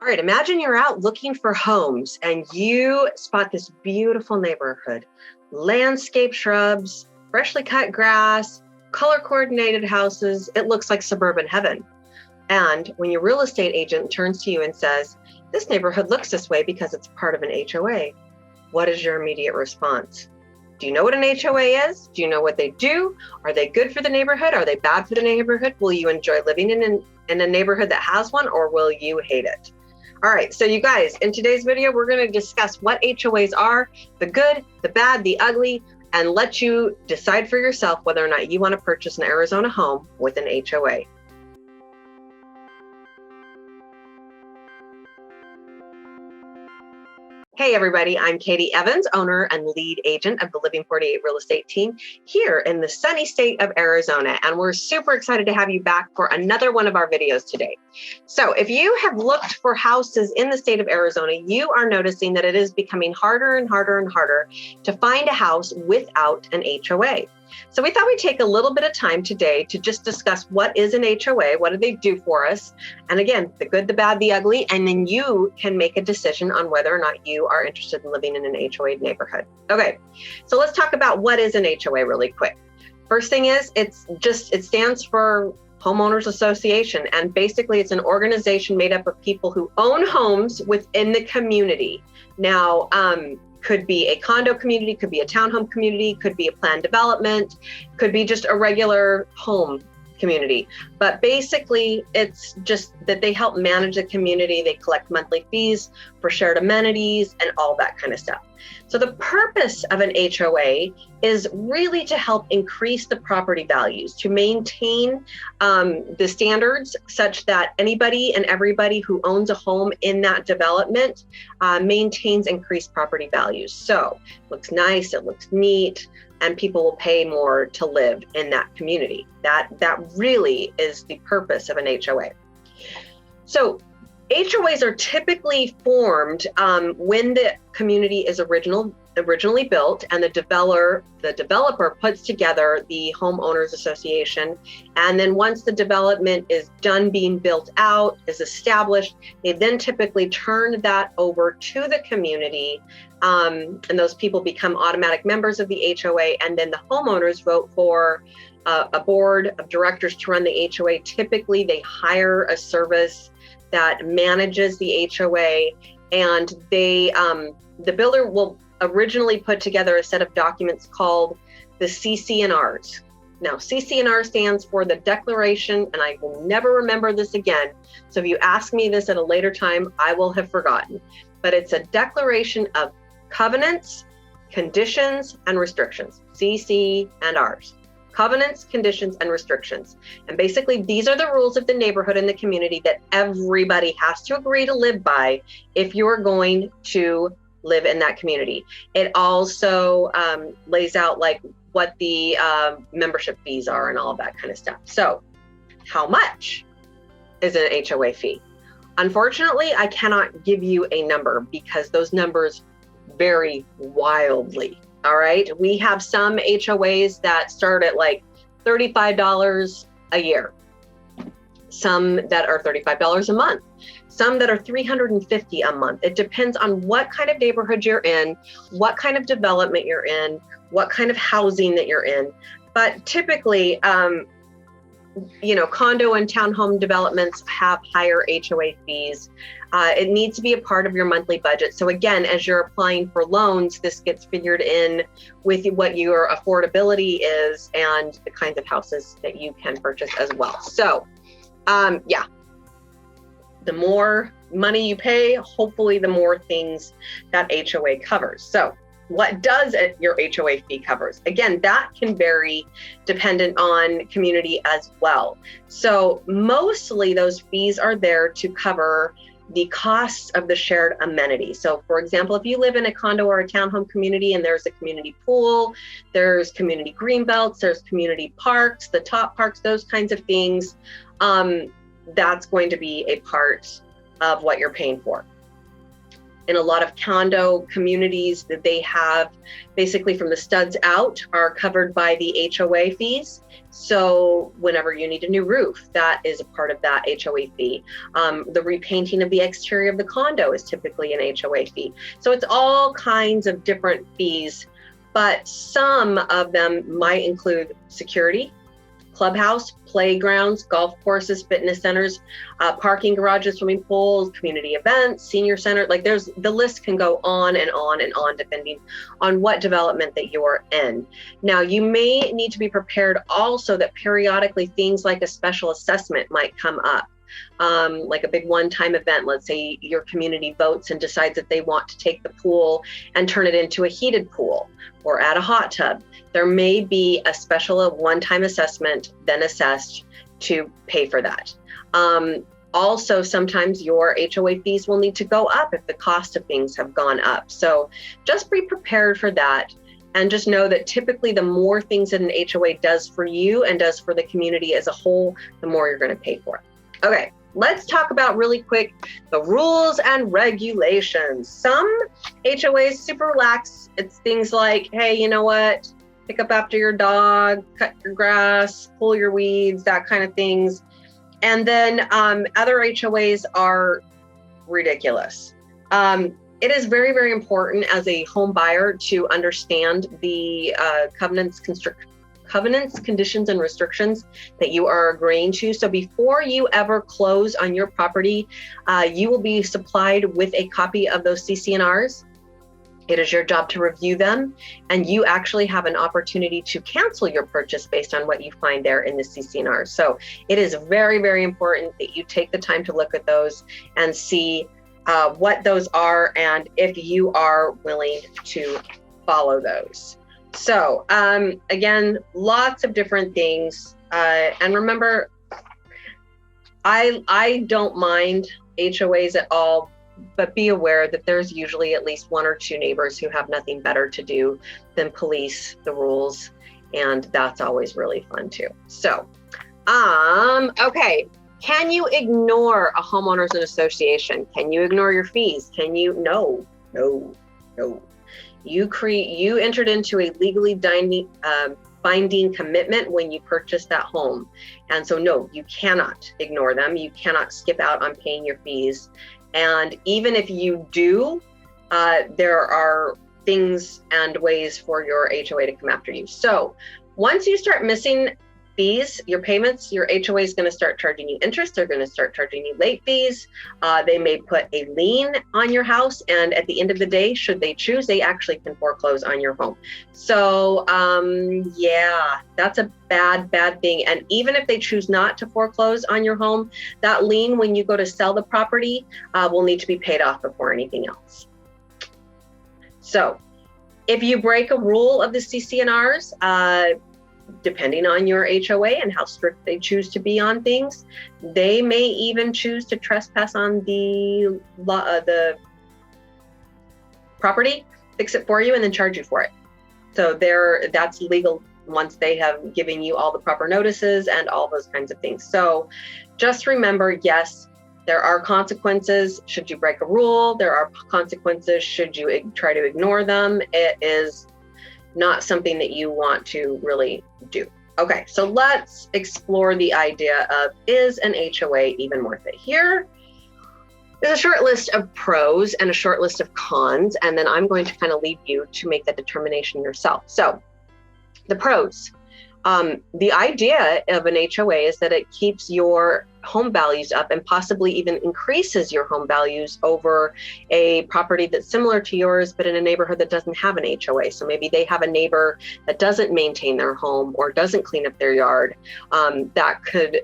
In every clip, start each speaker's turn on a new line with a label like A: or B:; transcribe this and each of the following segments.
A: All right, imagine you're out looking for homes and you spot this beautiful neighborhood, landscape shrubs, freshly cut grass, color coordinated houses. It looks like suburban heaven. And when your real estate agent turns to you and says, this neighborhood looks this way because it's part of an HOA, what is your immediate response? Do you know what an HOA is? Do you know what they do? Are they good for the neighborhood? Are they bad for the neighborhood? Will you enjoy living in a neighborhood that has one, or will you hate it? All right, so you guys, in today's video, we're going to discuss what HOAs are, the good, the bad, the ugly, and let you decide for yourself whether or not you want to purchase an Arizona home with an HOA. Hey everybody, I'm Katie Evans, owner and lead agent of the Living 48 real estate team here in the sunny state of Arizona. And we're super excited to have you back for another one of our videos today. So if you have looked for houses in the state of Arizona, you are noticing that it is becoming harder and harder and harder to find a house without an HOA. So we thought we'd take a little bit of time today to just discuss what is an HOA, what do they do for us, and again, the good, the bad, the ugly, and then you can make a decision on whether or not you are interested in living in an HOA neighborhood. Okay, so let's talk about what is an HOA really quick. First thing is, it stands for Homeowners Association, and basically it's an organization made up of people who own homes within the community. Now, could be a condo community, could be a townhome community, could be a planned development, could be just a regular home community. But basically, it's just that they help manage the community. They collect monthly fees for shared amenities and all that kind of stuff. So the purpose of an HOA is really to help increase the property values, to maintain the standards such that anybody and everybody who owns a home in that development maintains increased property values. So it looks nice, it looks neat, and people will pay more to live in that community. That really is the purpose of an HOA. So HOAs are typically formed when the community is originally built and the developer puts together the homeowners association. And then once the development is done being built out, is established, they then typically turn that over to the community. And those people become automatic members of the HOA. And then the homeowners vote for a board of directors to run the HOA. Typically, they hire a service that manages the HOA, and they the builder will originally put together a set of documents called the CC&Rs. Now, CC&R stands for the Declaration, and I will never remember this again. So if you ask me this at a later time, I will have forgotten. But it's a declaration of covenants, conditions, and restrictions. CC&Rs. Covenants, conditions, and restrictions. And basically, these are the rules of the neighborhood and the community that everybody has to agree to live by if you're going to live in that community. It also lays out like what the membership fees are and all of that kind of stuff. So how much is an HOA fee? Unfortunately, I cannot give you a number because those numbers vary wildly. All right, we have some HOAs that start at like $35 a year, some that are $35 a month, some that are $350 a month. It depends on what kind of neighborhood you're in, what kind of development you're in, what kind of housing that you're in. But typically, condo and townhome developments have higher HOA fees. It needs to be a part of your monthly budget. So again, as you're applying for loans, this gets figured in with what your affordability is and the kinds of houses that you can purchase as well. So the more money you pay, hopefully the more things that HOA covers. So what does your HOA fee covers? Again, that can vary dependent on community as well. So mostly those fees are there to cover the costs of the shared amenity. So for example, if you live in a condo or a townhome community and there's a community pool, there's community green belts, there's community parks, the top parks, those kinds of things, that's going to be a part of what you're paying for. in a lot of condo communities that they have basically from the studs out are covered by the HOA fees. So whenever you need a new roof, that is a part of that HOA fee. The repainting of the exterior of the condo is typically an HOA fee. So it's all kinds of different fees, but some of them might include security, clubhouse, playgrounds, golf courses, fitness centers, parking garages, swimming pools, community events, senior center. Like the list can go on and on and on depending on what development that you're in. Now, you may need to be prepared also that periodically things like a special assessment might come up. Like a big one-time event. Let's say your community votes and decides that they want to take the pool and turn it into a heated pool or add a hot tub. There may be a special one-time assessment then assessed to pay for that. Also, sometimes your HOA fees will need to go up if the cost of things have gone up. So just be prepared for that. And just know that typically the more things that an HOA does for you and does for the community as a whole, the more you're going to pay for it. Okay, let's talk about really quick the rules and regulations. Some HOAs super relaxed. It's things like, hey, you know what? Pick up after your dog, cut your grass, pull your weeds, that kind of things. And then other HOAs are ridiculous. It is very, very important as a home buyer to understand the covenants, conditions, and restrictions that you are agreeing to. So before you ever close on your property, you will be supplied with a copy of those CC&Rs. It is your job to review them, and you actually have an opportunity to cancel your purchase based on what you find there in the CC&R. So it is very, very important that you take the time to look at those and see what those are and if you are willing to follow those. So again, lots of different things. And remember, I don't mind HOAs at all, but be aware that there's usually at least one or two neighbors who have nothing better to do than police the rules. And that's always really fun too. So, okay. Can you ignore a homeowners association? Can you ignore your fees? Can you? No. You entered into a legally binding commitment when you purchased that home. And so no, you cannot ignore them. You cannot skip out on paying your fees. And even if you do, there are things and ways for your HOA to come after you. So once you start missing fees, your payments, your HOA is going to start charging you interest. They're going to start charging you late fees. They may put a lien on your house. And at the end of the day, should they choose, they actually can foreclose on your home. So yeah, that's a bad thing. And even if they choose not to foreclose on your home, that lien, when you go to sell the property, will need to be paid off before anything else. So if you break a rule of the CC&Rs, depending on your HOA and how strict they choose to be on things, they may even choose to trespass on the property, fix it for you, and then charge you for it. So that's legal once they have given you all the proper notices and all those kinds of things. So just remember, yes, there are consequences should you break a rule. There are consequences should you try to ignore them. It is not something that you want to really do. Okay, so let's explore the idea of, is an HOA even worth it? Here is a short list of pros and a short list of cons, and then I'm going to kind of leave you to make that determination yourself. So the pros, the idea of an HOA is that it keeps your home values up and possibly even increases your home values over a property that's similar to yours, but in a neighborhood that doesn't have an HOA. So maybe they have a neighbor that doesn't maintain their home or doesn't clean up their yard. That could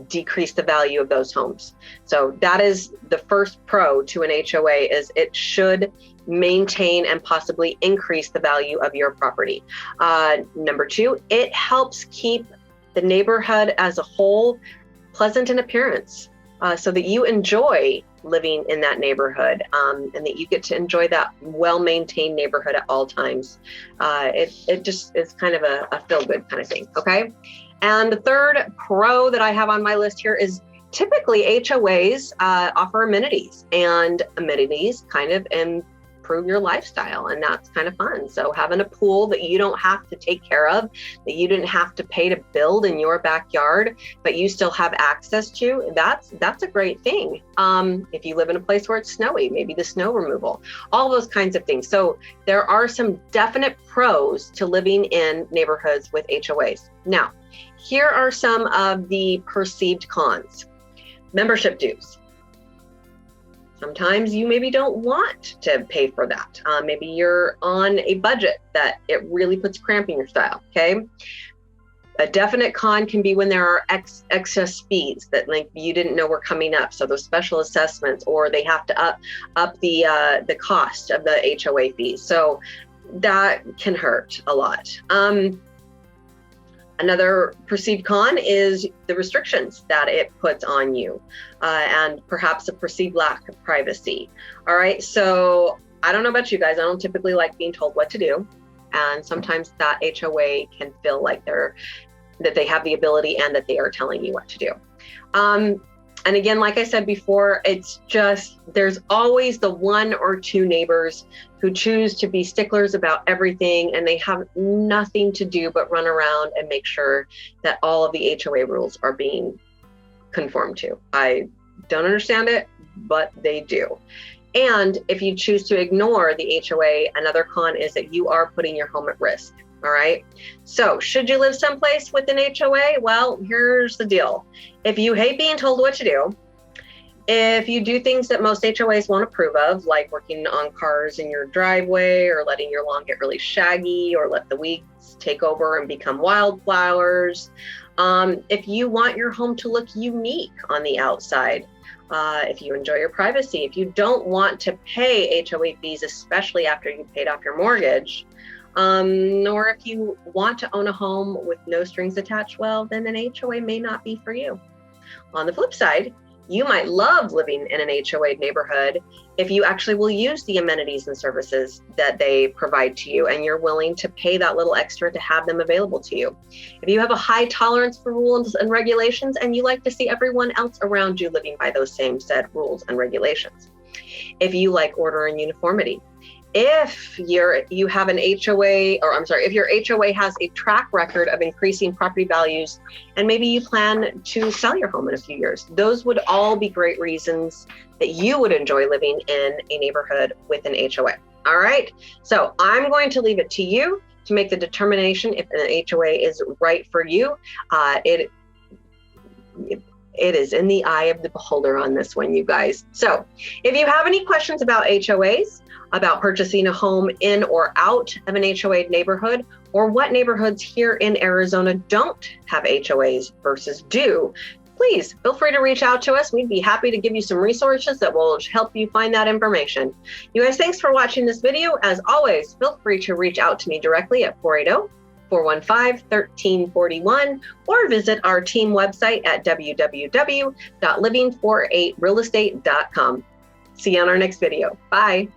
A: decrease the value of those homes. So that is the first pro to an HOA, is it should maintain and possibly increase the value of your property. Number two, it helps keep the neighborhood as a whole pleasant in appearance, so that you enjoy living in that neighborhood, and that you get to enjoy that well-maintained neighborhood at all times. It just is kind of a feel-good kind of thing, okay? And the third pro that I have on my list here is typically HOAs offer amenities, and amenities kind of improve your lifestyle, and that's kind of fun. So having a pool that you don't have to take care of, that you didn't have to pay to build in your backyard, but you still have access to, that's a great thing. If you live in a place where it's snowy, maybe the snow removal, all those kinds of things. So there are some definite pros to living in neighborhoods with HOAs. Now, here are some of the perceived cons. Membership dues. Sometimes you maybe don't want to pay for that. Maybe you're on a budget that it really puts cramp in your style, okay? A definite con can be when there are excess fees that like you didn't know were coming up. So those special assessments, or they have to up the cost of the HOA fees. So that can hurt a lot. Another perceived con is the restrictions that it puts on you, and perhaps a perceived lack of privacy. All right, so I don't know about you guys, I don't typically like being told what to do. And sometimes that HOA can feel like that they have the ability and that they are telling you what to do. And again, like I said before, it's just, there's always the one or two neighbors who choose to be sticklers about everything, and they have nothing to do but run around and make sure that all of the HOA rules are being conformed to. I don't understand it, but they do. And if you choose to ignore the HOA, another con is that you are putting your home at risk. All right. So should you live someplace with an HOA? Well, here's the deal. If you hate being told what to do, if you do things that most HOAs won't approve of, like working on cars in your driveway, or letting your lawn get really shaggy, or let the weeds take over and become wildflowers, if you want your home to look unique on the outside, if you enjoy your privacy, if you don't want to pay HOA fees, especially after you've paid off your mortgage, or if you want to own a home with no strings attached, well, then an HOA may not be for you. On the flip side, you might love living in an HOA neighborhood if you actually will use the amenities and services that they provide to you, and you're willing to pay that little extra to have them available to you. If you have a high tolerance for rules and regulations, and you like to see everyone else around you living by those same set rules and regulations. If you like order and uniformity. If you have an HOA, if your HOA has a track record of increasing property values, and maybe you plan to sell your home in a few years, those would all be great reasons that you would enjoy living in a neighborhood with an HOA. All right, so I'm going to leave it to you to make the determination if an HOA is right for you. It is in the eye of the beholder on this one, you guys. So if you have any questions about HOAs, about purchasing a home in or out of an HOA neighborhood, or what neighborhoods here in Arizona don't have HOAs versus do, please feel free to reach out to us. We'd be happy to give you some resources that will help you find that information. You guys, thanks for watching this video. As always, feel free to reach out to me directly at 480-415-1341, or visit our team website at www.living48realestate.com. See you on our next video. Bye.